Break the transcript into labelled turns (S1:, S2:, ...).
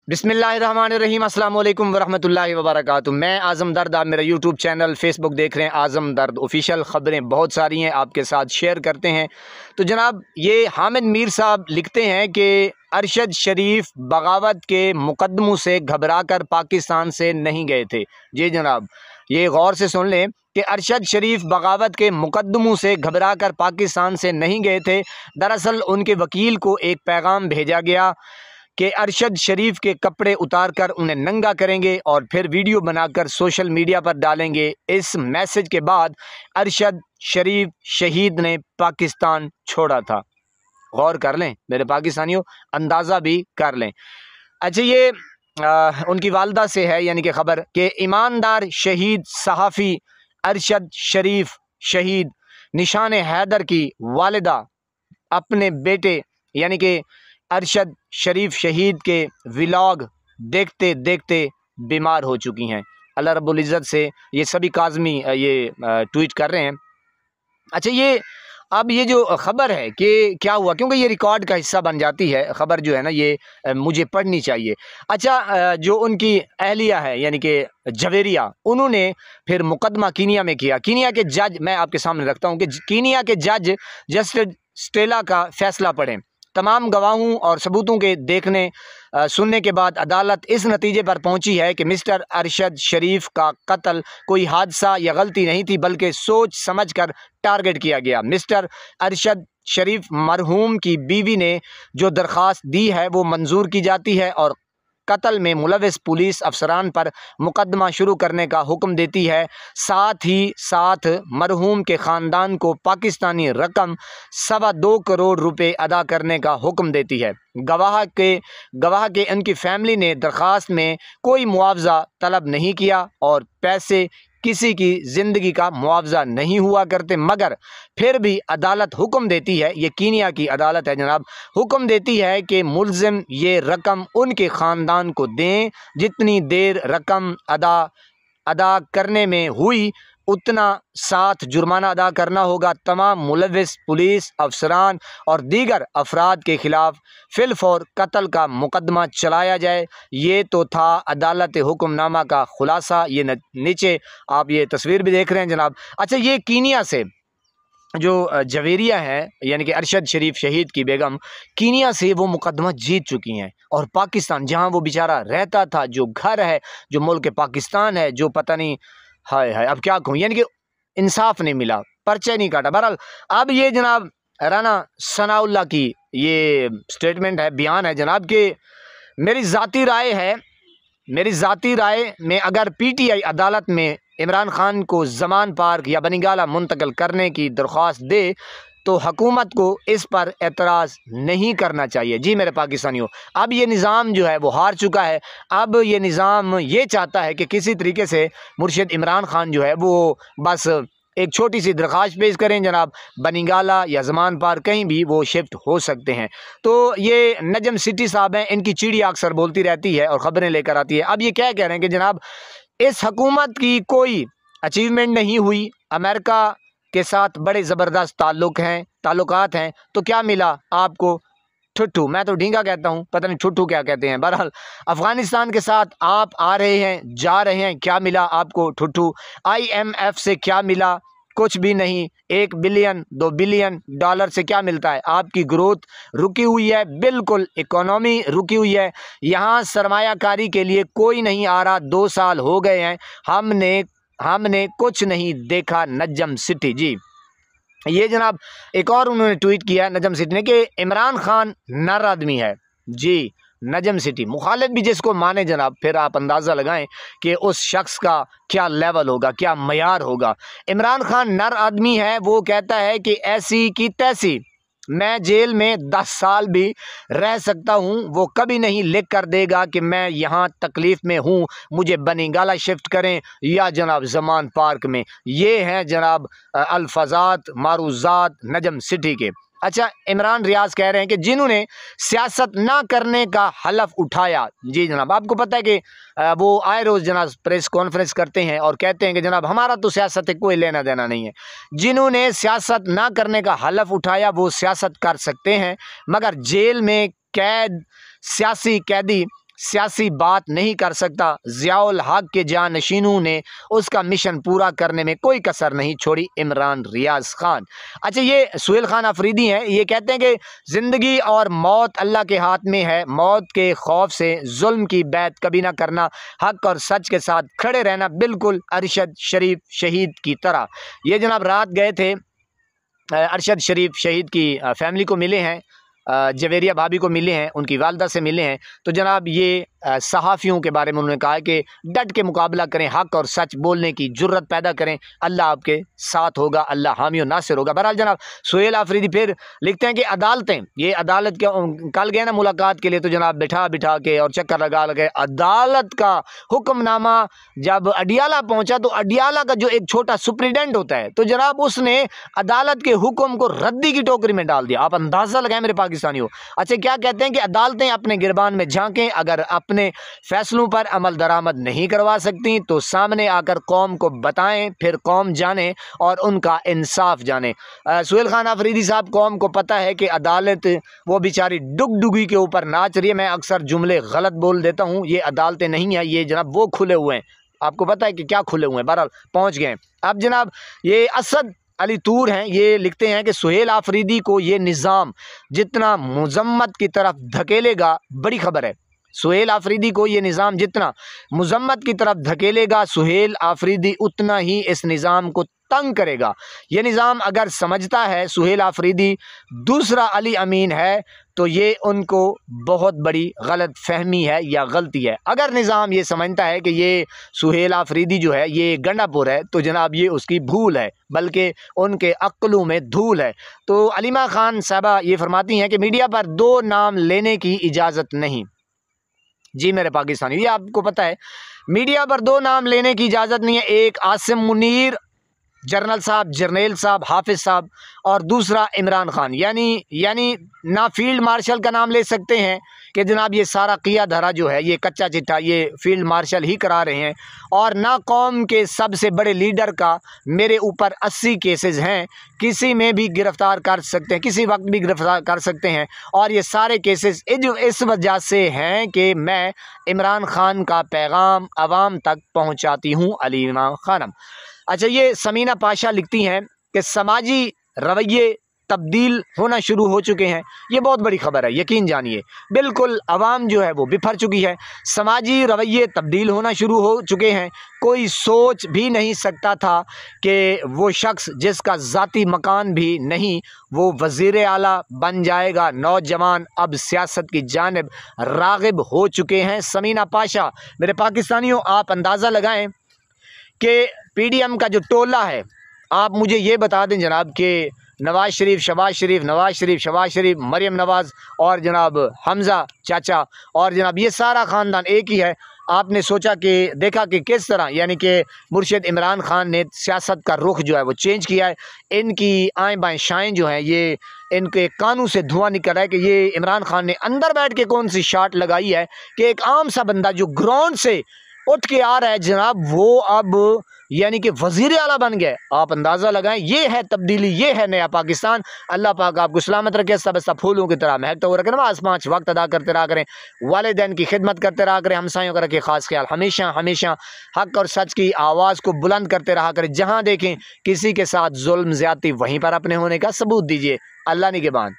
S1: बिस्मिल्लाहिर्रहमानिर्रहीम अस्सलाम वालेकुम वरहमतुल्लाहि वबरकातुहू। मैं आज़म दर्द, आप मेरा यूट्यूब चैनल फेसबुक देख रहे हैं आज़म दर्द ऑफिशियल। ख़बरें बहुत सारी हैं, आपके साथ शेयर करते हैं। तो जनाब ये हामिद मीर साहब लिखते हैं कि अरशद शरीफ बगावत के मुकदमों से घबरा कर पाकिस्तान से नहीं गए थे। जी जनाब, ये गौर से सुन लें कि अरशद शरीफ बगावत के मुकदमों से घबरा कर पाकिस्तान से नहीं गए थे। दरअसल उनके वकील को एक पैगाम भेजा गया कि अरशद शरीफ के कपड़े उतार कर उन्हें नंगा करेंगे और फिर वीडियो बनाकर सोशल मीडिया पर डालेंगे। इस मैसेज के बाद अरशद शरीफ शहीद ने पाकिस्तान छोड़ा था। गौर कर लें मेरे पाकिस्तानियों, अंदाज़ा भी कर लें। अच्छा, ये उनकी वालदा से है, यानी कि खबर कि ईमानदार शहीद सहाफ़ी अरशद शरीफ शहीद निशान हैदर की वालिदा अपने बेटे यानी कि अरशद शरीफ शहीद के व्लॉग देखते देखते बीमार हो चुकी हैं। अल्लाह रब्बुल इज़्ज़त से ये सभी काज़मी ये ट्वीट कर रहे हैं। अच्छा, ये अब ये जो ख़बर है कि क्या हुआ, क्योंकि ये रिकॉर्ड का हिस्सा बन जाती है ख़बर जो है ना, ये मुझे पढ़नी चाहिए। अच्छा, जो उनकी अहलिया है यानी कि जवेरिया, उन्होंने फिर मुकदमा कीनिया में किया। कीनिया के जज, मैं आपके सामने रखता हूँ कि कीनिया के जज जस्टिस स्टेला का फैसला पढ़ें। तमाम गवाहों और सबूतों के सुनने के बाद अदालत इस नतीजे पर पहुंची है कि मिस्टर अरशद शरीफ का कत्ल कोई हादसा या गलती नहीं थी, बल्कि सोच समझकर टारगेट किया गया। मिस्टर अरशद शरीफ मरहूम की बीवी ने जो दरख्वास्त दी है वो मंजूर की जाती है और कत्ल में मुलविस पुलिस अफसरान पर मुकदमा शुरू करने का हुक्म देती है। साथ ही साथ मरहूम के ख़ानदान को पाकिस्तानी रकम 2.25 करोड़ रुपए अदा करने का हुक्म देती है। गवाह के उनकी फैमिली ने दरख्वास्त में कोई मुआवजा तलब नहीं किया और पैसे किसी की ज़िंदगी का मुआवजा नहीं हुआ करते, मगर फिर भी अदालत हुक्म देती है, ये कीनिया की अदालत है जनाब, हुक्म देती है कि मुल्ज़िम ये रकम उनके ख़ानदान को दें। जितनी देर रकम अदा करने में हुई उतना साथ जुर्माना अदा करना होगा। तमाम मुलविस पुलिस अफसरान और दीगर अफराद के ख़िलाफ़ फिलफौर कत्ल का मुकदमा चलाया जाए। ये तो था अदालत हुक्मनामा का खुलासा। ये नीचे आप ये तस्वीर भी देख रहे हैं जनाब। अच्छा, ये कीनिया से जो जवेरिया है यानी कि अरशद शरीफ शहीद की बेगम, कीनिया से वो मुकदमा जीत चुकी हैं और पाकिस्तान जहाँ वो बेचारा रहता था, जो घर है, जो मुल्क पाकिस्तान है, जो पता नहीं, हाय हाय अब क्या कहूँ, यानी कि इंसाफ नहीं मिला, पर्चा नहीं काटा। बहरहाल अब ये जनाब राना सनाउल्लाह की ये स्टेटमेंट है, बयान है जनाब कि मेरी ज़ाती राय में अगर पीटीआई अदालत में इमरान खान को ज़मान पार्क या बनिगाला मुंतकिल करने की दरख्वास्त दे तो हुकूमत को इस पर एतराज़ नहीं करना चाहिए। जी मेरे पाकिस्तानियों, अब ये निज़ाम जो है वो हार चुका है। अब ये निज़ाम ये चाहता है कि किसी तरीके से मुर्शिद इमरान खान जो है वो बस एक छोटी सी दरख्वास्त पेश करें जनाब, बनिगाला या ज़मान पार कहीं भी वो शिफ्ट हो सकते हैं। तो ये नजम सिटी साहब हैं, इनकी चिड़िया अक्सर बोलती रहती है और ख़बरें लेकर आती है। अब ये क्या कह रहे हैं कि जनाब इस हुकूमत की कोई अचीवमेंट नहीं हुई, अमेरिका के साथ बड़े ज़बरदस्त ताल्लुकात हैं, तो क्या मिला आपको? ठुट्ठू, मैं तो ढींगा कहता हूँ, पता नहीं ठुट्ठू क्या कहते हैं। बहरहाल अफ़गानिस्तान के साथ आप आ रहे हैं, जा रहे हैं, क्या मिला आपको? ठुट्ठू। IMF से क्या मिला? कुछ भी नहीं। 1 बिलियन 2 बिलियन डॉलर से क्या मिलता है? आपकी ग्रोथ रुकी हुई है, बिल्कुल इकोनॉमी रुकी हुई है। यहाँ सरमायाकारी के लिए कोई नहीं आ रहा। 2 साल हो गए हैं, हमने कुछ नहीं देखा। नजम सिटी जी, ये जनाब एक और उन्होंने ट्वीट किया नजम सिटी ने कि इमरान खान नर आदमी है। जी नजम सिटी, मुखालिफ भी जिसको माने जनाब, फिर आप अंदाज़ा लगाएं कि उस शख्स का क्या लेवल होगा, क्या मयार होगा। इमरान खान नर आदमी है, वो कहता है कि ऐसी की तैसी मैं जेल में 10 साल भी रह सकता हूँ। वो कभी नहीं लिख कर देगा कि मैं यहाँ तकलीफ़ में हूँ, मुझे बनिगाला शिफ्ट करें या जनाब ज़मान पार्क में। ये हैं जनाब अल्फाजात मारूज़ात नजम सिटी के। अच्छा, इमरान रियाज कह रहे हैं कि जिन्होंने सियासत ना करने का हलफ उठाया। जी जनाब, आपको पता है कि वो आए रोज़ जनाब प्रेस कॉन्फ्रेंस करते हैं और कहते हैं कि जनाब हमारा तो सियासत से कोई लेना देना नहीं है। जिन्होंने सियासत ना करने का हलफ उठाया वो सियासत कर सकते हैं, मगर जेल में कैद सियासी कैदी सियासी बात नहीं कर सकता। ज़ियाउल हक के जानशीनों ने उसका मिशन पूरा करने में कोई कसर नहीं छोड़ी। इमरान रियाज खान। अच्छा, ये सुहेल खान अफरीदी हैं। ये कहते हैं कि ज़िंदगी और मौत अल्लाह के हाथ में है। मौत के खौफ से जुल्म की बैत कभी ना करना, हक और सच के साथ खड़े रहना, बिल्कुल अरशद शरीफ शहीद की तरह। ये जनाब रात गए थे, अरशद शरीफ शहीद की फैमिली को मिले हैं, जवेरिया भाभी को मिले हैं, उनकी वालदा से मिले हैं। तो जनाब ये सहाफ़ियों के बारे में उन्होंने कहा कि डट के मुकाबला करें, हक़ और सच बोलने की जुर्रत पैदा करें, अल्लाह आपके साथ होगा, अल्लाह हामी और नासिर होगा। बहरहाल जनाब सुहेल आफरीदी फिर लिखते हैं कि अदालतें, ये अदालत के कल गए ना मुलाकात के लिए, तो जनाब बिठा बिठा के और चक्कर लगा लगे अदालत का हुक्मनामा जब अडियाला पहुँचा तो अडियाला का जो एक छोटा सुप्रीडेंट होता है, तो जनाब उसने अदालत के हुक्म को रद्दी की टोकरी में डाल दिया। आप अंदाज़ा लगाएं मेरे पाकिस्तानियों। अच्छा, क्या कहते हैं कि अदालतें अपने गिरबान में झांकें, अगर अपने फैसलों पर अमल दरामद नहीं करवा सकती तो सामने आकर कौम को बताएं, फिर कौम जाने और उनका इंसाफ जाने। सुहेल खान अफरीदी साहब, कौम को पता है कि अदालत वो बेचारी डुगडुगी के ऊपर नाच रही है। मैं अक्सर जुमले गलत बोल देता हूँ, ये अदालतें नहीं है, ये जनाब वो खुले हुए हैं। आपको पता है कि क्या खुले हुए हैं। बहरहाल पहुँच गए। अब जनाब ये असद अली तूर हैं, ये लिखते हैं कि सुहेल आफरीदी को ये निज़ाम जितना मुजम्मत की तरफ धकेलेगा, बड़ी खबर है, सुहेल आफरीदी को ये निज़ाम जितना मुजम्मत की तरफ धकेलेगा, सुहेल आफरीदी उतना ही इस निज़ाम को तंग करेगा। ये निज़ाम अगर समझता है सुहेल आफरीदी दूसरा अली अमीन है तो ये उनको बहुत बड़ी गलत फहमी है या गलती है। अगर निज़ाम ये समझता है कि ये सुहेल आफरीदी जो है ये गंडापुर है, तो जनाब ये उसकी भूल है, बल्कि उनके अक्लों में धूल है। तो अलीमा खान साहबा ये फरमाती हैं कि मीडिया पर दो नाम लेने की इजाज़त नहीं। जी मेरे पाकिस्तानी, ये आपको पता है मीडिया पर दो नाम लेने की इजाज़त नहीं है। एक आसिम मुनीर जर्नल साहब, जर्नेल साहब, हाफिज़ साहब, और दूसरा इमरान खान। यानी ना फील्ड मार्शल का नाम ले सकते हैं कि जनाब ये सारा किया धरा जो है ये कच्चा चिट्ठा ये फील्ड मार्शल ही करा रहे हैं, और ना कौम के सबसे बड़े लीडर का मेरे ऊपर 80 केसेस हैं, किसी में भी गिरफ़्तार कर सकते हैं, किसी वक्त भी गिरफ़्तार कर सकते हैं। और ये सारे केसेस इस वजह से हैं कि मैं इमरान खान का पैगाम आवाम तक पहुँचाती हूँ। अलीमा खानम। अच्छा, ये समीना पाशा लिखती हैं कि समाजी रवैये तब्दील होना शुरू हो चुके हैं। ये बहुत बड़ी खबर है, यकीन जानिए, बिल्कुल आवाम जो है वो बिफर चुकी है, समाजी रवैये तब्दील होना शुरू हो चुके हैं। कोई सोच भी नहीं सकता था कि वो शख्स जिसका ज़ाती मकान भी नहीं वो वज़ीर आला बन जाएगा। नौजवान अब सियासत की जानिब राग़िब हो चुके हैं। समीना पाशा, मेरे पाकिस्तानियों, आप अंदाज़ा लगाएं कि पीडीएम का जो टोला है, आप मुझे ये बता दें जनाब कि नवाज़ शरीफ, शहबाज शरीफ, नवाज़ शरीफ, शहबाज शरीफ, मरियम नवाज़ और जनाब हमज़ा चाचा और जनाब ये सारा ख़ानदान एक ही है। आपने सोचा कि देखा कि किस तरह यानी कि मुर्शिद इमरान खान ने सियासत का रुख जो है वो चेंज किया है। इनकी आएँ बाएँ शाएँ जो हैं ये इनके कानों से धुआं निकल रहा है कि ये इमरान खान ने अंदर बैठ के कौन सी शाट लगाई है कि एक आम सा बंदा जो ग्राउंड से उठ के आ रहा है जनाब, वो अब यानी कि वज़ीर आला बन गए। आप अंदाज़ा लगाएं, ये है तब्दीली, ये है नया पाकिस्तान। अल्लाह पाक आपको सलामत रखे, सब फूलों की तरह महकता हुआ रखे, नमाज़ 5 वक्त अदा करते रहा करें, वालिदैन की खिदमत करते रहा करें, हमसायों का रखे ख़ास ख्याल, हमेशा हमेशा हक़ और सच की आवाज़ को बुलंद करते रहा करें। जहाँ देखें किसी के साथ जुल्म ज़्यादती, वहीं पर अपने होने का सबूत दीजिए। अल्लाह निगहबान।